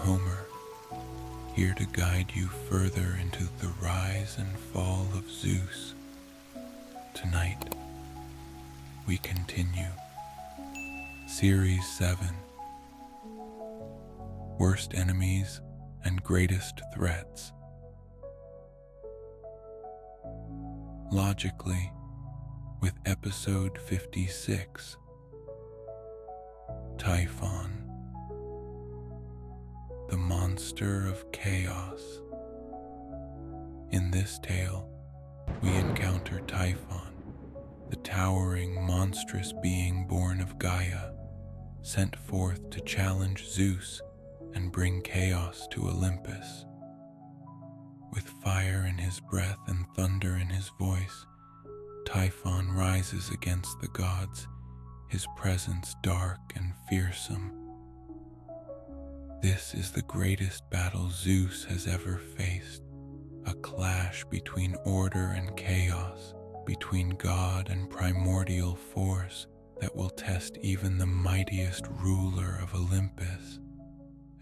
Homer, here to guide you further into the rise and fall of Zeus. Tonight, we continue Series 7, Worst Enemies and Greatest Threats. Logically, with episode 56, Typhon, the monster of chaos. In this tale, we encounter Typhon, the towering, monstrous being born of Gaia, sent forth to challenge Zeus and bring chaos to Olympus. With fire in his breath and thunder in his voice, Typhon rises against the gods, his presence dark and fearsome. This is the greatest battle Zeus has ever faced, a clash between order and chaos, between God and primordial force that will test even the mightiest ruler of Olympus.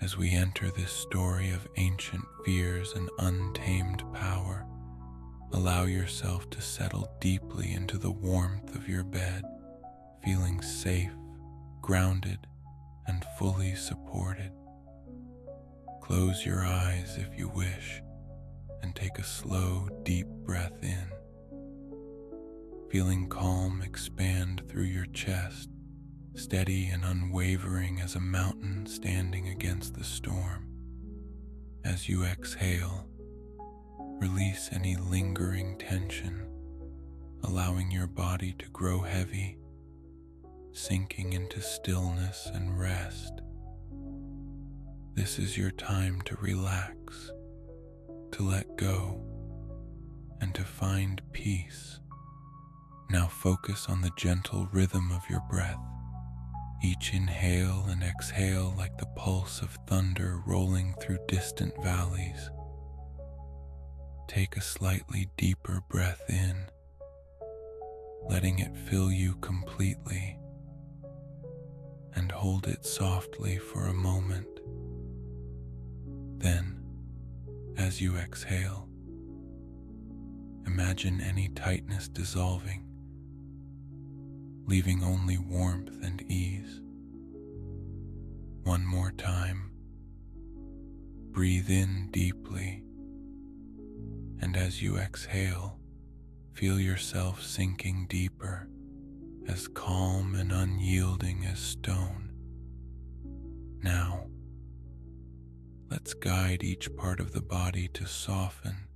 As we enter this story of ancient fears and untamed power, allow yourself to settle deeply into the warmth of your bed, feeling safe, grounded, and fully supported. Close your eyes if you wish, and take a slow, deep breath in. Feeling calm expand through your chest, steady and unwavering as a mountain standing against the storm. As you exhale, release any lingering tension, allowing your body to grow heavy, sinking into stillness and rest. This is your time to relax, to let go, and to find peace. Now focus on the gentle rhythm of your breath, each inhale and exhale like the pulse of thunder rolling through distant valleys. Take a slightly deeper breath in, letting it fill you completely, and hold it softly for a moment. Then, as you exhale, imagine any tightness dissolving, leaving only warmth and ease. One more time, breathe in deeply, and as you exhale, feel yourself sinking deeper, as calm and unyielding as stone. Now, let's guide each part of the body to soften,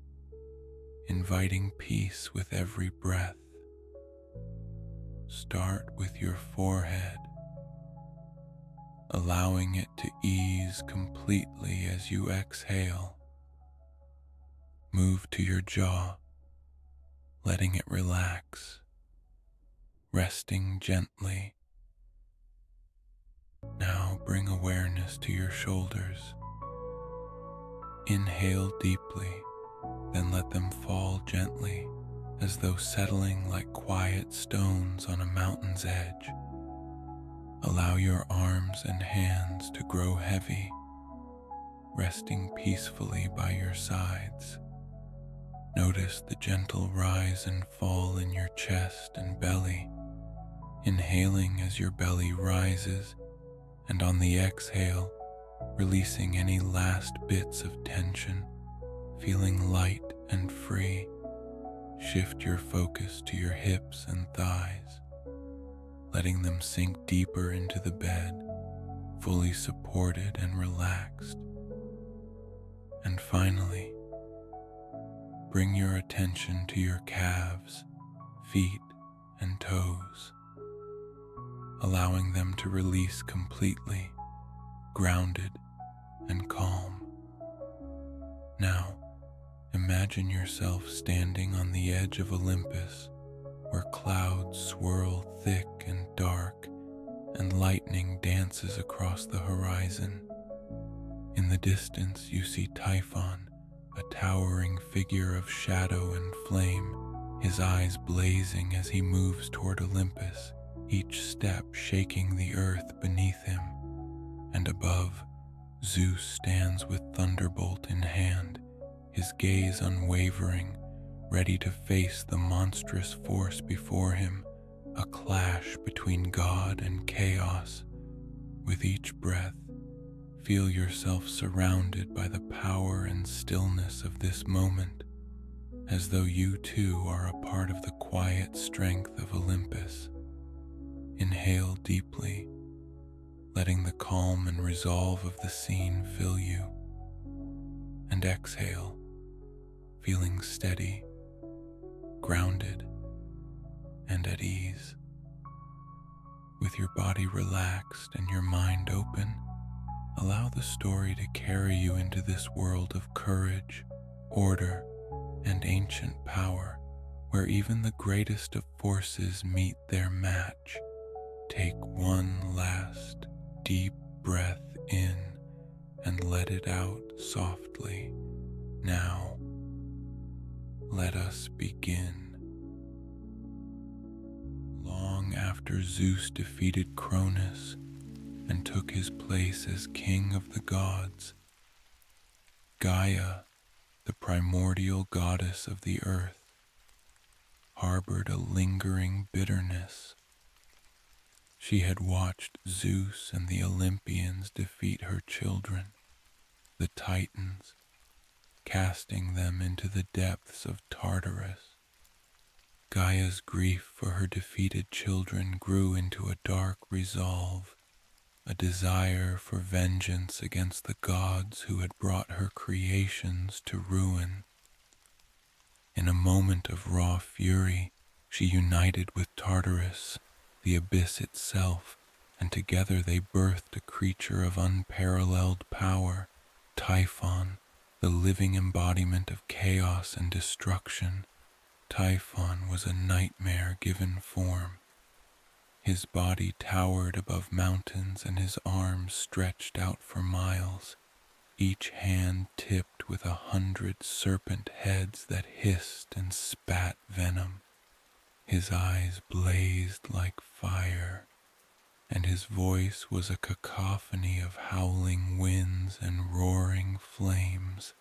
inviting peace with every breath. Start with your forehead, allowing it to ease completely as you exhale. Move to your jaw, letting it relax, resting gently. Now bring awareness to your shoulders. Inhale deeply, then let them fall gently, as though settling like quiet stones on a mountain's edge. Allow your arms and hands to grow heavy, resting peacefully by your sides. Notice the gentle rise and fall in your chest and belly, inhaling as your belly rises, and on the exhale, releasing any last bits of tension, feeling light and free. Shift your focus to your hips and thighs, letting them sink deeper into the bed, fully supported and relaxed. And finally, bring your attention to your calves, feet, and toes, allowing them to release completely, grounded and calm. Now, imagine yourself standing on the edge of Olympus, where clouds swirl thick and dark, and lightning dances across the horizon. In the distance, you see Typhon, a towering figure of shadow and flame, his eyes blazing as he moves toward Olympus, each step shaking the earth beneath him. And above, Zeus stands with thunderbolt in hand, his gaze unwavering, ready to face the monstrous force before him, a clash between God and chaos. With each breath, feel yourself surrounded by the power and stillness of this moment, as though you too are a part of the quiet strength of Olympus. Inhale deeply, letting the calm and resolve of the scene fill you, and exhale, feeling steady, grounded, and at ease. With your body relaxed and your mind open, allow the story to carry you into this world of courage, order, and ancient power, where even the greatest of forces meet their match. Take one last deep breath in and let it out softly. Now, let us begin. Long after Zeus defeated Cronus and took his place as king of the gods, Gaia, the primordial goddess of the earth, harbored a lingering bitterness. She had watched Zeus and the Olympians defeat her children, the Titans, casting them into the depths of Tartarus. Gaia's grief for her defeated children grew into a dark resolve, a desire for vengeance against the gods who had brought her creations to ruin. In a moment of raw fury, she united with Tartarus, the abyss itself, and together they birthed a creature of unparalleled power, Typhon, the living embodiment of chaos and destruction. Typhon was a nightmare given form. His body towered above mountains and his arms stretched out for miles, each hand tipped with 100 serpent heads that hissed and spat venom. His eyes blazed like fire, and his voice was a cacophony of howling winds and roaring flames.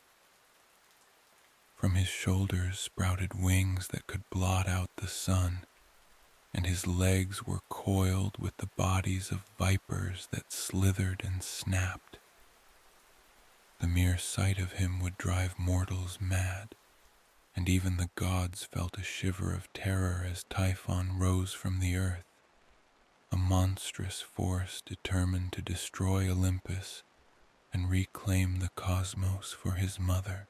From his shoulders sprouted wings that could blot out the sun, and his legs were coiled with the bodies of vipers that slithered and snapped. The mere sight of him would drive mortals mad, and even the gods felt a shiver of terror as Typhon rose from the earth, a monstrous force determined to destroy Olympus and reclaim the cosmos for his mother.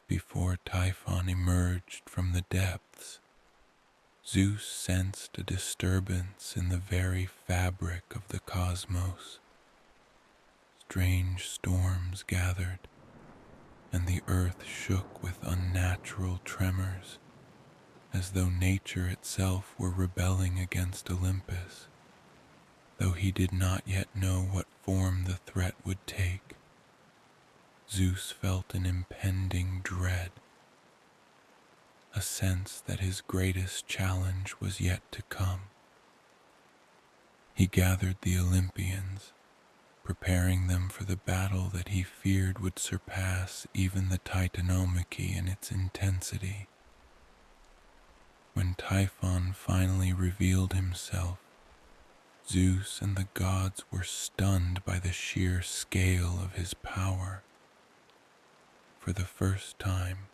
Before Typhon emerged from the depths, Zeus sensed a disturbance in the very fabric of the cosmos. Strange storms gathered, and the earth shook with unnatural tremors, as though nature itself were rebelling against Olympus. Though he did not yet know what form the threat would take, Zeus felt an impending dread, a sense that his greatest challenge was yet to come. He gathered the Olympians, preparing them for the battle that he feared would surpass even the Titanomachy in its intensity. When Typhon finally revealed himself, Zeus and the gods were stunned by the sheer scale of his power. For the first time,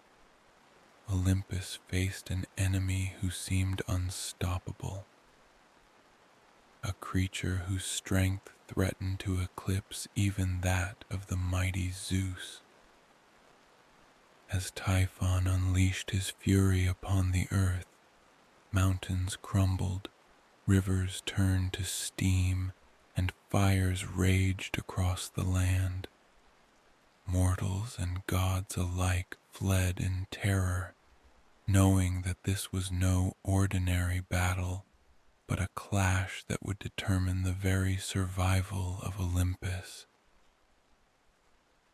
Olympus faced an enemy who seemed unstoppable, a creature whose strength threatened to eclipse even that of the mighty Zeus. As Typhon unleashed his fury upon the earth, mountains crumbled, rivers turned to steam, and fires raged across the land. Mortals and gods alike fled in terror, knowing that this was no ordinary battle, but a clash that would determine the very survival of Olympus.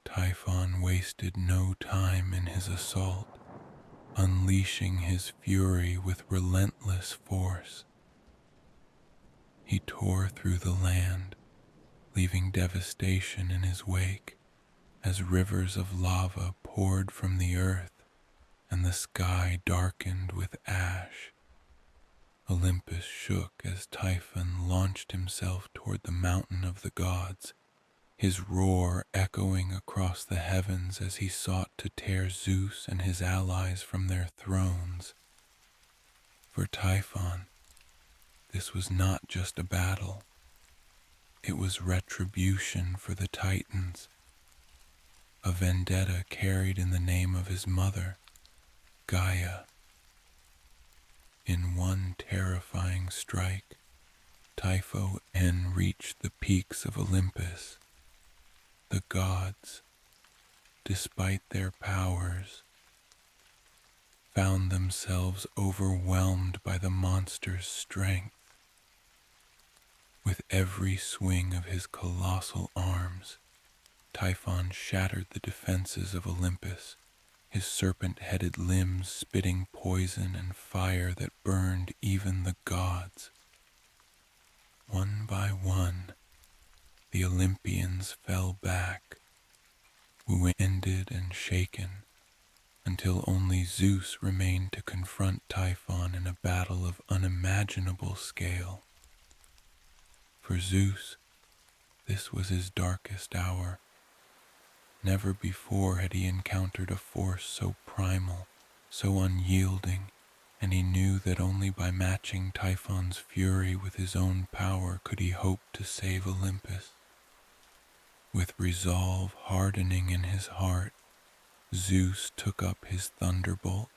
Typhon wasted no time in his assault, unleashing his fury with relentless force. He tore through the land, leaving devastation in his wake as rivers of lava poured from the earth and the sky darkened with ash. Olympus shook as Typhon launched himself toward the mountain of the gods, his roar echoing across the heavens as he sought to tear Zeus and his allies from their thrones. For Typhon, this was not just a battle. It was retribution for the Titans, a vendetta carried in the name of his mother, Gaia. In one terrifying strike, Typhon reached the peaks of Olympus. The gods, despite their powers, found themselves overwhelmed by the monster's strength. With every swing of his colossal arms, Typhon shattered the defenses of Olympus, his serpent-headed limbs spitting poison and fire that burned even the gods. One by one, the Olympians fell back, wounded and shaken, until only Zeus remained to confront Typhon in a battle of unimaginable scale. For Zeus, this was his darkest hour. Never before had he encountered a force so primal, so unyielding, and he knew that only by matching Typhon's fury with his own power could he hope to save Olympus. With resolve hardening in his heart, Zeus took up his thunderbolt,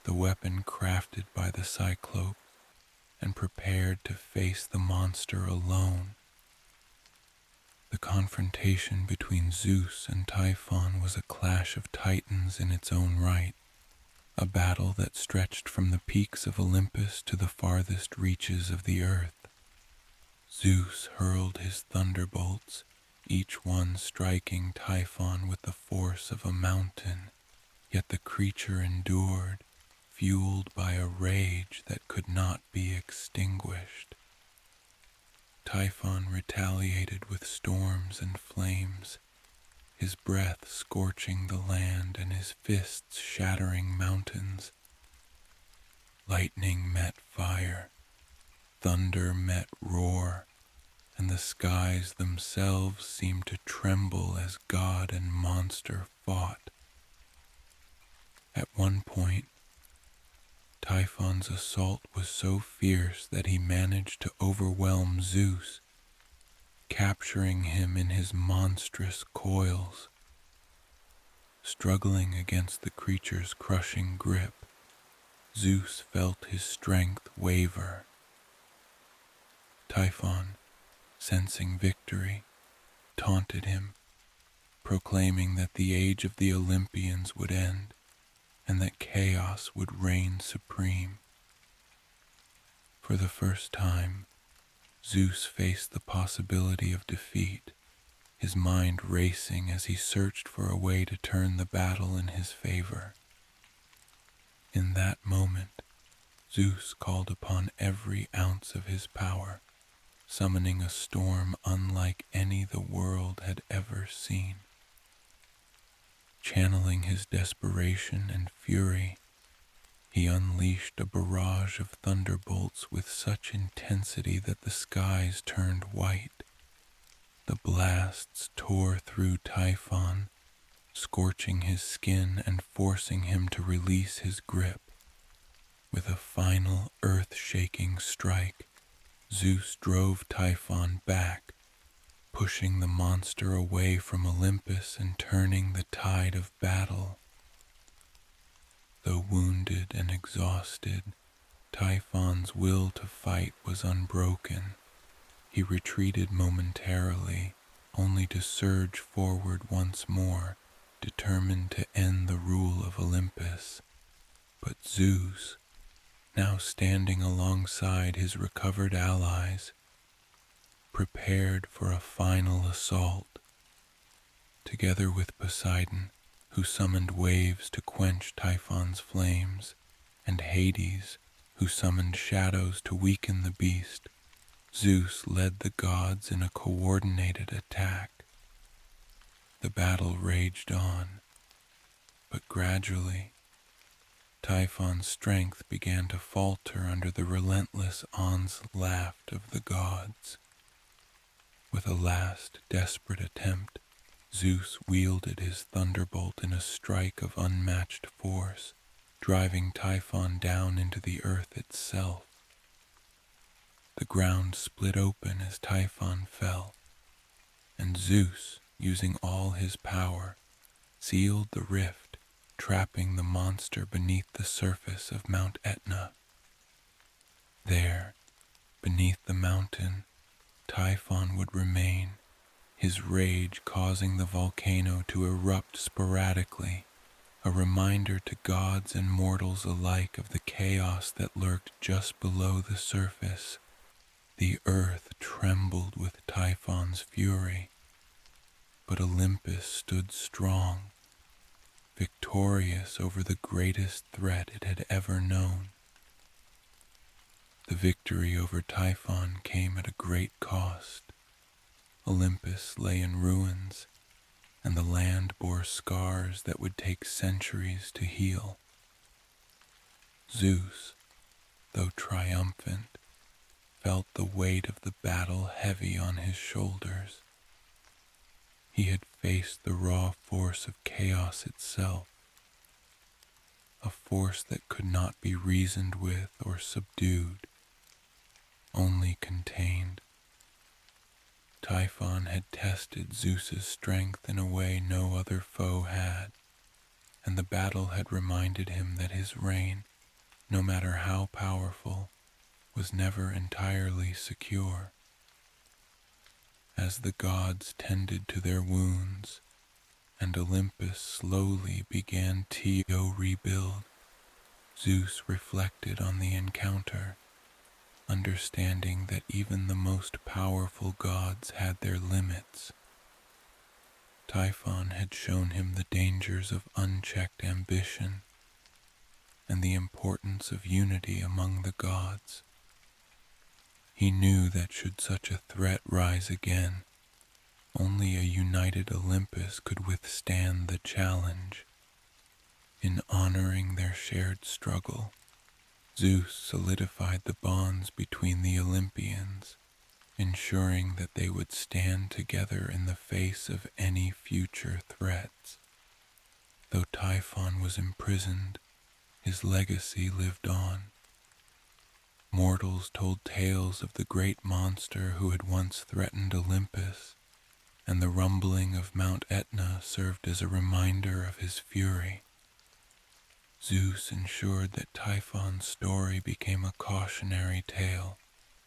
the weapon crafted by the Cyclope, and prepared to face the monster alone. The confrontation between Zeus and Typhon was a clash of titans in its own right, a battle that stretched from the peaks of Olympus to the farthest reaches of the earth. Zeus hurled his thunderbolts, each one striking Typhon with the force of a mountain, yet the creature endured, fueled by a rage that could not be extinguished. Typhon retaliated with storms and flames, his breath scorching the land and his fists shattering mountains. Lightning met fire, thunder met roar, and the skies themselves seemed to tremble as god and monster fought. At one point, Typhon's assault was so fierce that he managed to overwhelm Zeus, capturing him in his monstrous coils. Struggling against the creature's crushing grip, Zeus felt his strength waver. Typhon, sensing victory, taunted him, proclaiming that the age of the Olympians would end and that chaos would reign supreme. For the first time, Zeus faced the possibility of defeat, his mind racing as he searched for a way to turn the battle in his favor. In that moment, Zeus called upon every ounce of his power, summoning a storm unlike any the world had ever seen. Channeling his desperation and fury, he unleashed a barrage of thunderbolts with such intensity that the skies turned white. The blasts tore through Typhon, scorching his skin and forcing him to release his grip. With a final earth-shaking strike, Zeus drove Typhon back, pushing the monster away from Olympus and turning the tide of battle. Though wounded and exhausted, Typhon's will to fight was unbroken. He retreated momentarily, only to surge forward once more, determined to end the rule of Olympus. But Zeus, now standing alongside his recovered allies, prepared for a final assault. Together with Poseidon, who summoned waves to quench Typhon's flames, and Hades, who summoned shadows to weaken the beast, Zeus led the gods in a coordinated attack. The battle raged on, but gradually, Typhon's strength began to falter under the relentless onslaught of the gods. With a last desperate attempt, Zeus wielded his thunderbolt in a strike of unmatched force, driving Typhon down into the earth itself. The ground split open as Typhon fell, and Zeus, using all his power, sealed the rift, trapping the monster beneath the surface of Mount Etna. There, beneath the mountain, Typhon would remain, his rage causing the volcano to erupt sporadically, a reminder to gods and mortals alike of the chaos that lurked just below the surface. The earth trembled with Typhon's fury, but Olympus stood strong, victorious over the greatest threat it had ever known. The victory over Typhon came at a great cost. Olympus lay in ruins, and the land bore scars that would take centuries to heal. Zeus, though triumphant, felt the weight of the battle heavy on his shoulders. He had faced the raw force of chaos itself, a force that could not be reasoned with or subdued, only contained. Typhon had tested Zeus's strength in a way no other foe had, and the battle had reminded him that his reign, no matter how powerful, was never entirely secure. As the gods tended to their wounds, and Olympus slowly began to rebuild, Zeus reflected on the encounter, understanding that even the most powerful gods had their limits. Typhon had shown him the dangers of unchecked ambition and the importance of unity among the gods. He knew that should such a threat rise again, only a united Olympus could withstand the challenge. In honoring their shared struggle, Zeus solidified the bonds between the Olympians, ensuring that they would stand together in the face of any future threats. Though Typhon was imprisoned, his legacy lived on. Mortals told tales of the great monster who had once threatened Olympus, and the rumbling of Mount Etna served as a reminder of his fury. Zeus ensured that Typhon's story became a cautionary tale,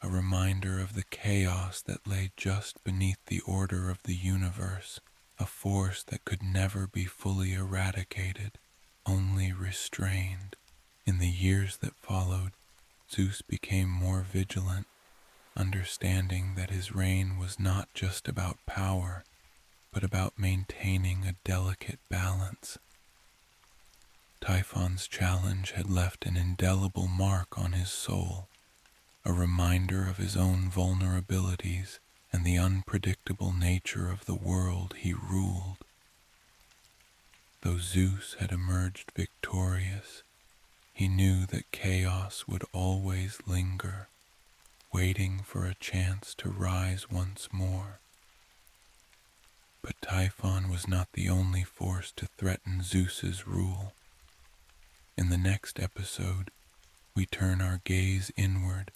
a reminder of the chaos that lay just beneath the order of the universe, a force that could never be fully eradicated, only restrained. In the years that followed, Zeus became more vigilant, understanding that his reign was not just about power, but about maintaining a delicate balance. Typhon's challenge had left an indelible mark on his soul, a reminder of his own vulnerabilities and the unpredictable nature of the world he ruled. Though Zeus had emerged victorious, he knew that chaos would always linger, waiting for a chance to rise once more. But Typhon was not the only force to threaten Zeus's rule. In the next episode, we turn our gaze inward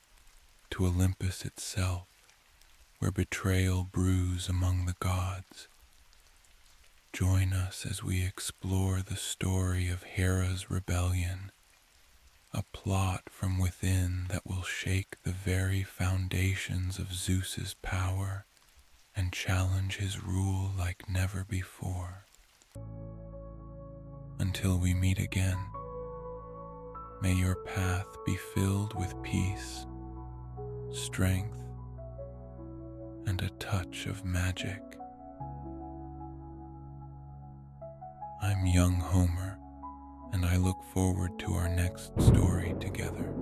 to Olympus itself, where betrayal brews among the gods. Join us as we explore the story of Hera's rebellion, a plot from within that will shake the very foundations of Zeus's power and challenge his rule like never before. Until we meet again, may your path be filled with peace, strength, and a touch of magic. I'm young Homer, and I look forward to our next story together.